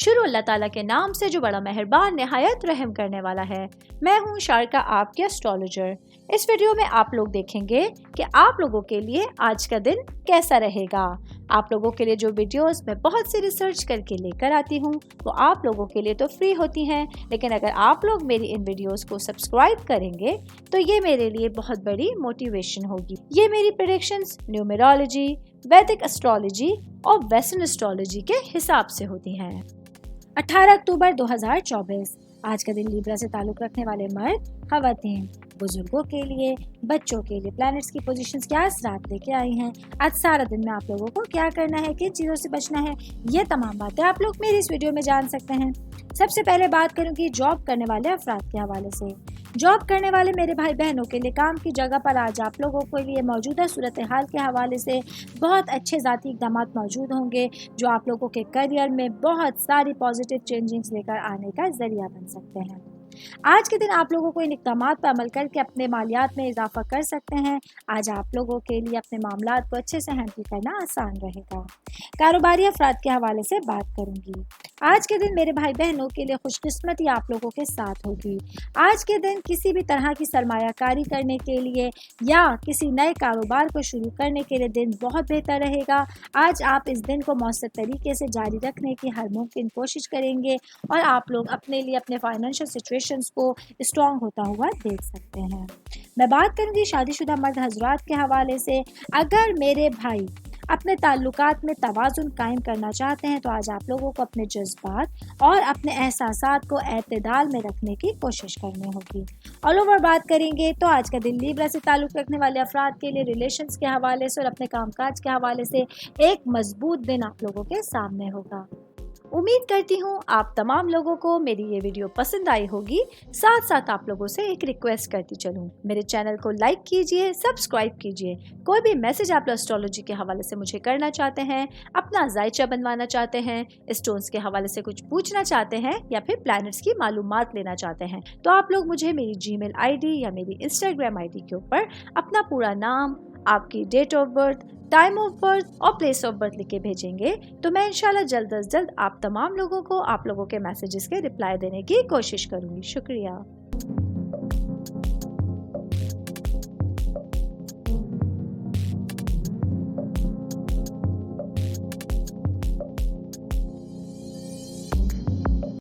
شروع اللہ تعالیٰ کے نام سے جو بڑا مہربان نہایت رحم کرنے والا ہے۔ میں ہوں شارکا، آپ کے اسٹرالوجر۔ اس ویڈیو میں آپ لوگ دیکھیں گے کہ آپ لوگوں کے لیے آج کا دن کیسا رہے گا۔ آپ لوگوں کے لیے جو ویڈیوز میں بہت سی ریسرچ کر کے لے کر آتی ہوں وہ آپ لوگوں کے لیے تو فری ہوتی ہیں، لیکن اگر آپ لوگ میری ان ویڈیوز کو سبسکرائب کریں گے تو یہ میرے لیے بہت بڑی موٹیویشن ہوگی۔ یہ میری پریڈکشنز نیومرولوجی، ویدک اسٹرالوجی اور ویسٹرن اسٹرالوجی کے حساب سے ہوتی ہیں۔ 18 اکتوبر 2024 آج کا دن لیبرا سے تعلق رکھنے والے مرد، خواتین، بزرگوں کے لیے، بچوں کے لیے پلانٹس کی پوزیشنز کیا اثرات لے کے آئی ہیں، آج سارا دن میں آپ لوگوں کو کیا کرنا ہے، کن چیزوں سے بچنا ہے، یہ تمام باتیں آپ لوگ میری اس ویڈیو میں جان سکتے ہیں۔ سب سے پہلے بات کروں گی جاب کرنے والے افراد کے حوالے سے۔ جاب کرنے والے میرے بھائی بہنوں کے لیے کام کی جگہ پر آج آپ لوگوں کے لیے موجودہ صورتحال کے حوالے سے بہت اچھے ذاتی اقدامات موجود ہوں گے جو آپ لوگوں کے کیریئر میں بہت ساری پازیٹیو چینجنگز لے کر آنے کا ذریعہ بن سکتے ہیں۔ آج کے دن آپ لوگوں کو ان اقدامات پر عمل کر کے اپنے مالیات میں اضافہ کر سکتے ہیں۔ آج آپ لوگوں کے لیے اپنے معاملات کو اچھے سے ہینڈل کرنا آسان رہے گا۔ کاروباری افراد کے حوالے سے بات کروں گی۔ آج کے دن میرے بھائی بہنوں کے لیے خوش قسمتی آپ لوگوں کے ساتھ ہوگی۔ آج کے دن کسی بھی طرح کی سرمایہ کاری کرنے کے لیے یا کسی نئے کاروبار کو شروع کرنے کے لیے دن بہت بہتر رہے گا۔ آج آپ اس دن کو مؤثر طریقے سے جاری رکھنے کی ہر ممکن کوشش کریں گے اور آپ لوگ اپنے لیے اپنے فائنینشیل سچویشنز کو اسٹرانگ ہوتا ہوا دیکھ سکتے ہیں۔ میں بات کروں گی شادی شدہ مرد حضرات کے حوالے سے۔ اگر میرے بھائی اپنے تعلقات میں توازن قائم کرنا چاہتے ہیں تو آج آپ لوگوں کو اپنے جذبات اور اپنے احساسات کو اعتدال میں رکھنے کی کوشش کرنی ہوگی۔ آل اوور بات کریں گے تو آج کا دن لیبرا سے تعلق رکھنے والے افراد کے لیے ریلیشنز کے حوالے سے اور اپنے کام کاج کے حوالے سے ایک مضبوط دن آپ لوگوں کے سامنے ہوگا۔ امید کرتی ہوں آپ تمام لوگوں کو میری یہ ویڈیو پسند آئی ہوگی۔ ساتھ ساتھ آپ لوگوں سے ایک ریکویسٹ کرتی چلوں، میرے چینل کو لائک کیجئے، سبسکرائب کیجئے۔ کوئی بھی میسج آپ اسٹرالوجی کے حوالے سے مجھے کرنا چاہتے ہیں، اپنا ذائچہ بنوانا چاہتے ہیں، اسٹونز کے حوالے سے کچھ پوچھنا چاہتے ہیں یا پھر پلانٹس کی معلومات لینا چاہتے ہیں تو آپ لوگ مجھے میری جی میل آئی ڈی یا میری انسٹاگرام آئی ڈی کے اوپر اپنا پورا نام، آپ کی date of birth, time of birth اور پلیس آف برتھ لکھ کے بھیجیں گے تو میں انشاءاللہ جلد از جلد آپ تمام لوگوں کو آپ لوگوں کے میسیجز کے رپلائی دینے کی کوشش کروں گی۔ شکریہ۔